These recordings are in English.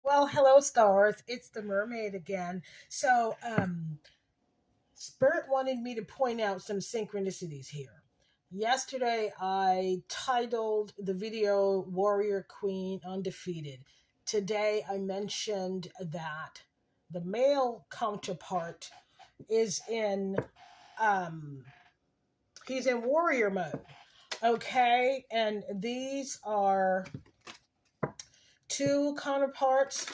Well, hello, stars. It's the mermaid again. Spirit wanted me to point out some synchronicities here. Yesterday, I titled the video Warrior Queen Undefeated. Today, I mentioned that the male counterpart is um, he's in warrior mode. Okay. And these are two counterparts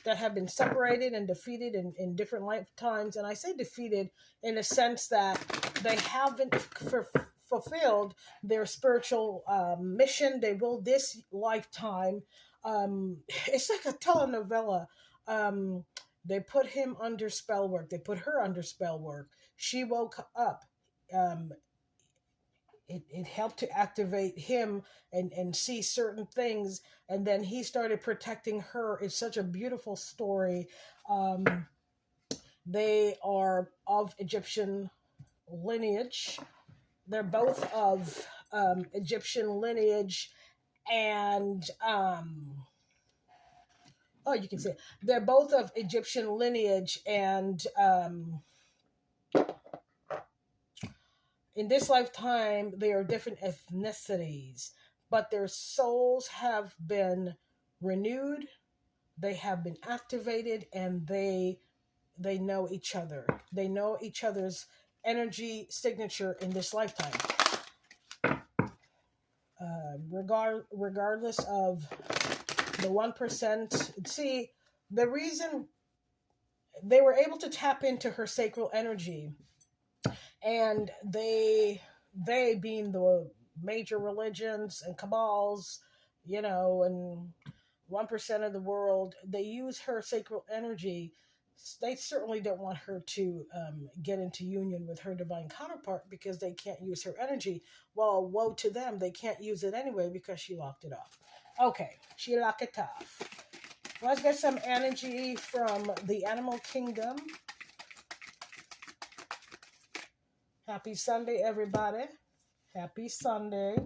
that have been separated and defeated in different lifetimes. And I say defeated in the sense that they haven't fulfilled their spiritual mission. They will this lifetime. It's like a telenovela. They put him under spell work. They put her under spell work. She woke up. Um, it helped to activate him and see certain things, and then he started protecting her. It's such a beautiful story. They are of Egyptian lineage. They're both of Egyptian lineage, and oh, you can see it. They're both of Egyptian lineage, and in this lifetime, they are different ethnicities, but their souls have been renewed, they have been activated, and they know each other. They know each other's energy signature in this lifetime. Regardless of the 1%, see, the reason they were able to tap into her sacral energy, and they being the major religions and cabals, and 1% of the world, they use her sacral energy. They certainly don't want her to get into union with her divine counterpart because they can't use her energy. Well, woe to them. They can't use it anyway because she locked it off. Okay, she locked it off. Let's get some energy from the animal kingdom. Happy Sunday, everybody. Happy Sunday.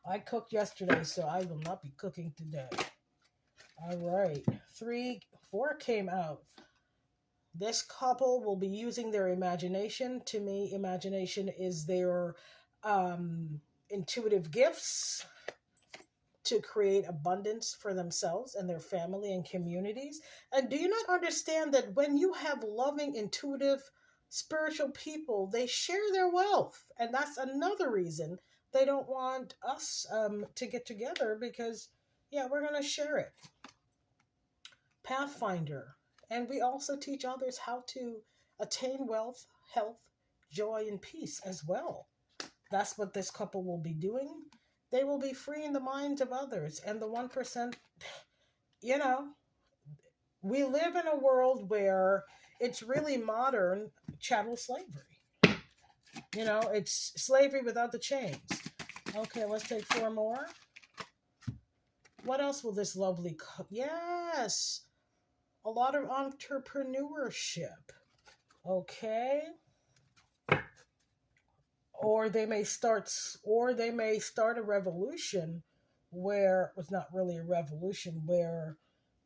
I cooked yesterday, so I will not be cooking today. All right. 4 came out. This couple will be using their imagination. To me, imagination is their intuitive gifts to create abundance for themselves and their family and communities. And do you not understand that when you have loving, intuitive, spiritual people, they share their wealth? And that's another reason they don't want us to get together, because we're going to share it. Pathfinder. And we also teach others how to attain wealth, health, joy, and peace as well. That's what this couple will be doing. They will be freeing the minds of others. And the 1%, we live in a world where it's really modern chattel slavery. It's slavery without the chains. Okay, let's take 4 more. What else will this lovely... Yes! A lot of entrepreneurship. Okay. Or they may start a revolution where it's not really a revolution, where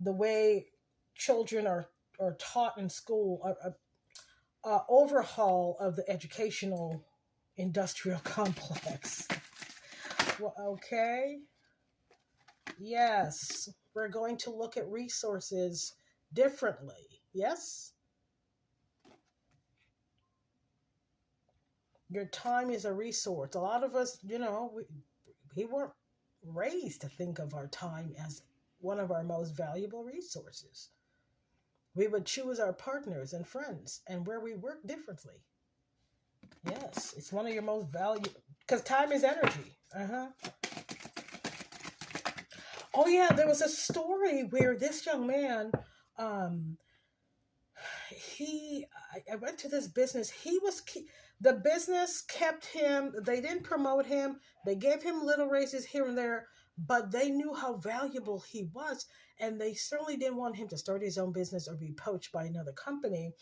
the way children are taught in school, overhaul of the educational industrial complex. Well, okay. Yes, we're going to look at resources differently. Yes? Your time is a resource. A lot of us, we weren't raised to think of our time as one of our most valuable resources. We would choose our partners and friends and where we work differently. Yes, it's one of your most valuable, because time is energy. Oh yeah, there was a story where this young man, I went to this business. The business kept him. They didn't promote him. They gave him little raises here and there, but they knew how valuable he was, and they certainly didn't want him to start his own business or be poached by another company.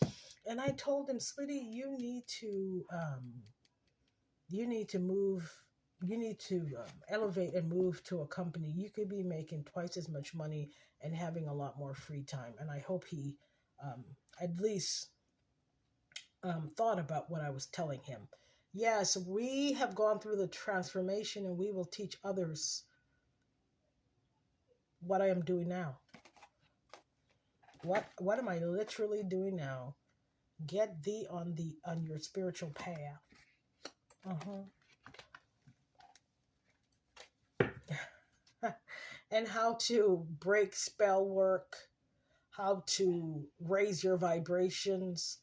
And I told him, sweetie, you need to move. You need to elevate and move to a company. You could be making twice as much money and having a lot more free time. And I hope he at least thought about what I was telling him. Yes, we have gone through the transformation, and we will teach others what I am doing now. What am I literally doing now? Get thee on your spiritual path. And how to break spell work, how to raise your vibrations,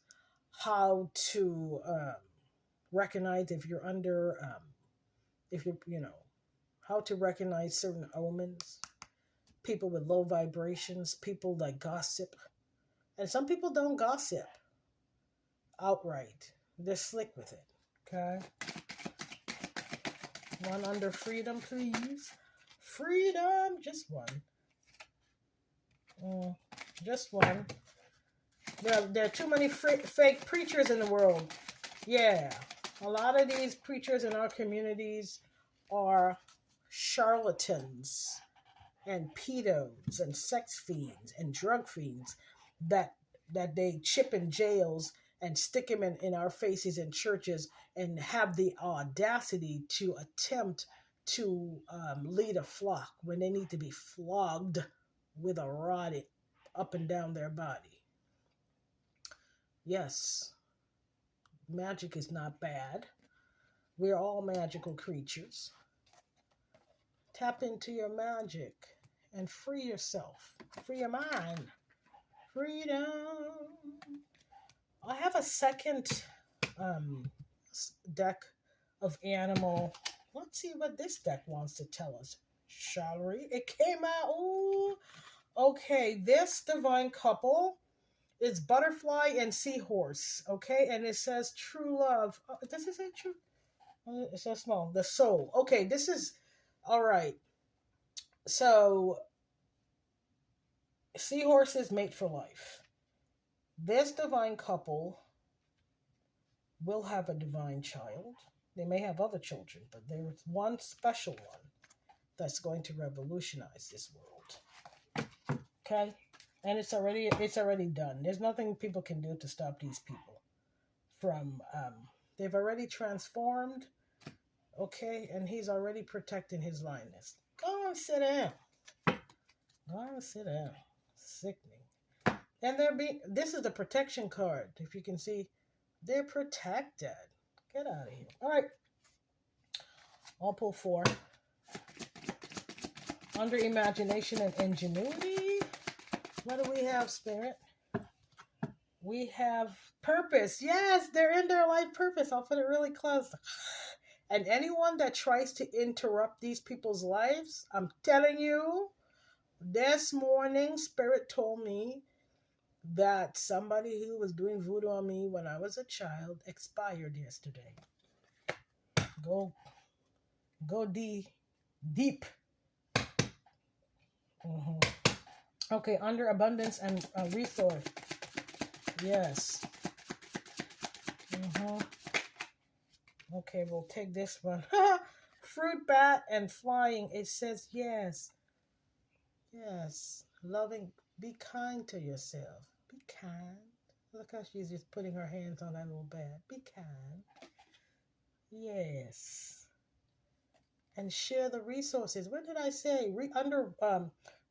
how to recognize if you're under, how to recognize certain omens, people with low vibrations, people that gossip. And some people don't gossip outright. They're slick with it. Okay? One under freedom, please. Freedom, just one. Just one. There are too many fake preachers in the world. Yeah. A lot of these preachers in our communities are charlatans and pedos and sex fiends and drug fiends that they chip in jails and stick them in our faces in churches and have the audacity to attempt to lead a flock when they need to be flogged with a rod up and down their body. Yes, magic is not bad. We're all magical creatures. Tap into your magic and free yourself. Free your mind. Freedom. I have a second deck of animal. Let's see what this deck wants to tell us. Shalery. It came out. Ooh. Okay, this divine couple is butterfly and seahorse. Okay, and it says true love. Does it say true? It's so small. The soul. Okay, this is all right. So, seahorses mate for life. This divine couple will have a divine child. They may have other children, but there's one special one that's going to revolutionize this world. Okay? And it's already done. There's nothing people can do to stop these people from they've already transformed. Okay, and he's already protecting his lioness. Go and sit down. Go and sit down. Sickening. And this is the protection card. If you can see, they're protected. Get out of here. All right. I'll pull 4. Under imagination and ingenuity. What do we have, Spirit? We have purpose. Yes, they're in their life purpose. I'll put it really close. And anyone that tries to interrupt these people's lives, I'm telling you, this morning, Spirit told me that somebody who was doing voodoo on me when I was a child expired yesterday. Go deep. Okay, under abundance and resource. Yes. Okay, we'll take this one. Fruit, bat, and flying. It says yes. Yes. Loving. Be kind to yourself. Be kind. Look how she's just putting her hands on that little bat. Be kind. Yes. And share the resources. What did I say? Under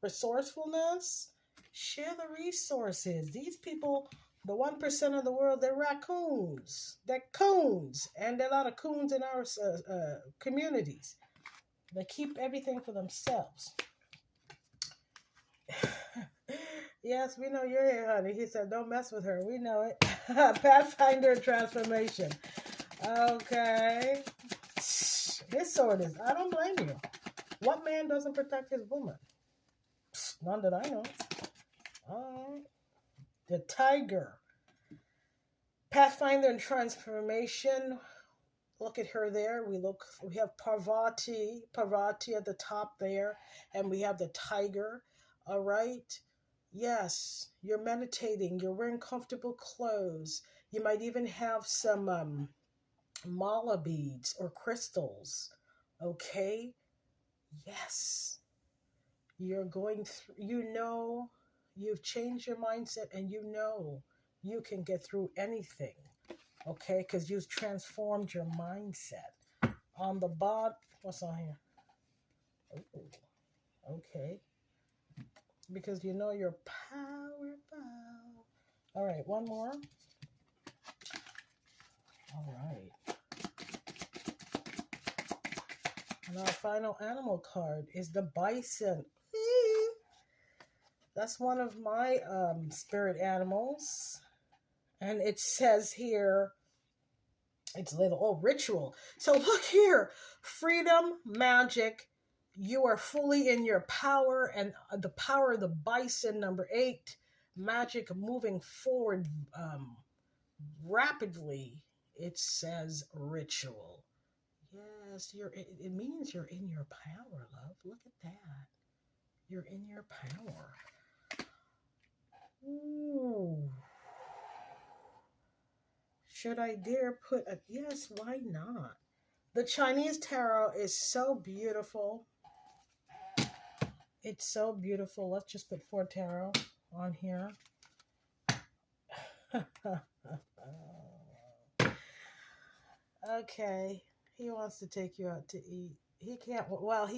resourcefulness, share the resources. These people, the 1% of the world, they're raccoons. They're coons. And there are a lot of coons in our communities. They keep everything for themselves. Yes, we know you're here, honey. He said, don't mess with her. We know it. Pathfinder transformation. Okay. His sword is, I don't blame you. What man doesn't protect his woman? None that I know. The tiger. Pathfinder and transformation. Look at her there. We have Parvati at the top there. And we have the tiger. All right. Yes, you're meditating. You're wearing comfortable clothes. You might even have some mala beads or crystals. Okay. Yes. You're going through, you've changed your mindset, and you can get through anything, okay? Because you've transformed your mindset. On the bottom, what's on here? Oh, okay. Because you're powerful. All right, one more. All right. And our final animal card is the bison. That's one of my spirit animals. And it says here, it's little, ritual. So look here, freedom, magic. You are fully in your power, and the power of the bison, number 8, magic, moving forward rapidly. It says ritual. Yes, it means you're in your power, love. Look at that. You're in your power. Ooh. Should I dare put a yes? Why not? The Chinese tarot is so beautiful. It's so beautiful. Let's just put 4 tarot on here. Okay. He wants to take you out to eat. He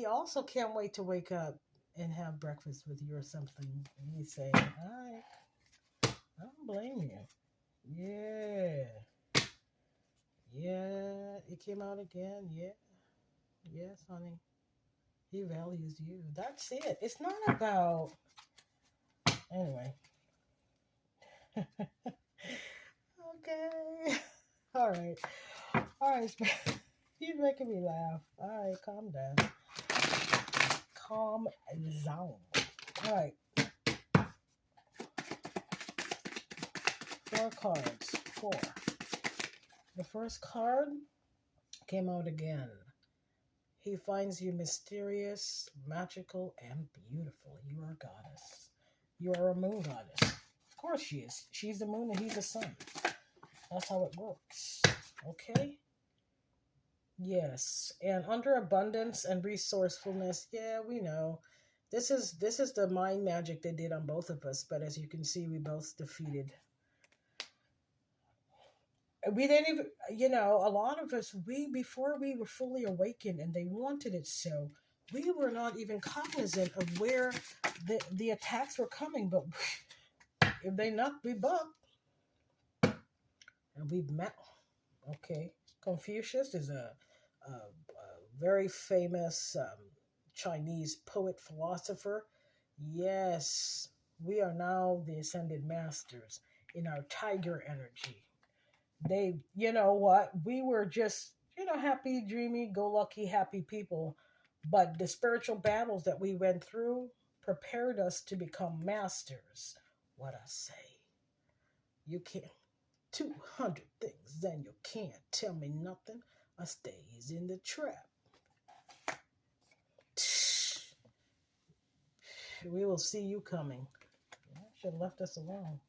also can't wait to wake up and have breakfast with you or something. And he's saying, all right, I don't blame you. Yeah. Yeah. It came out again. Yeah. Yes, honey. He values you. That's it. It's not about... Anyway. Okay. All right. You're making me laugh. All right, calm down. Calm down. All right. 4 cards. 4. The first card came out again. He finds you mysterious, magical, and beautiful. You are a goddess. You are a moon goddess. Of course she is. She's the moon and he's the sun. That's how it works. Okay? Yes. And under abundance and resourcefulness, yeah, we know. This is the mind magic they did on both of us, but as you can see, we both defeated. We didn't even, a lot of us, before we were fully awakened and they wanted it so, we were not even cognizant of where the attacks were coming, but if they knocked, we bucked. And we've met. Okay. Confucius is a very famous Chinese poet, philosopher. Yes, we are now the ascended masters in our tiger energy. They, we were just, happy, dreamy, go lucky, happy people. But the spiritual battles that we went through prepared us to become masters. What I say. You can't. 200 things, then you can't tell me nothing. I stays in the trap. We will see you coming. I should have left us alone.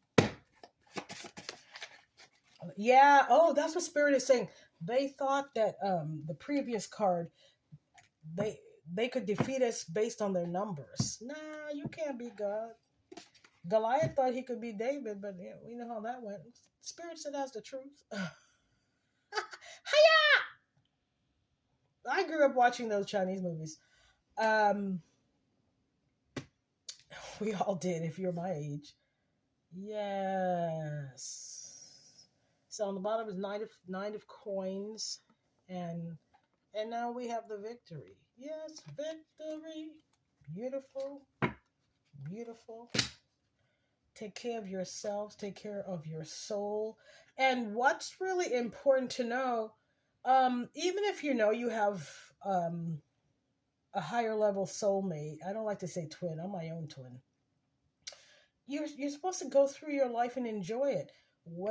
Yeah, that's what Spirit is saying. They thought that the previous card, they could defeat us based on their numbers. Nah, you can't be God. Goliath thought he could be David, but we know how that went. Spirit said that's the truth. Hiya! I grew up watching those Chinese movies. We all did, if you're my age. Yes. So on the bottom is nine of coins, and now we have the victory. Yes, victory. Beautiful, beautiful. Take care of yourselves. Take care of your soul. And what's really important to know, even if you have a higher level soulmate, I don't like to say twin, I'm my own twin. You're supposed to go through your life and enjoy it.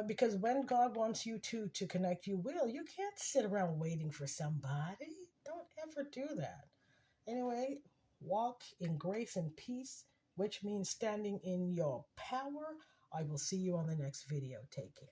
Because when God wants you to connect, you will. You can't sit around waiting for somebody. Don't ever do that. Anyway, walk in grace and peace, which means standing in your power. I will see you on the next video. Take care.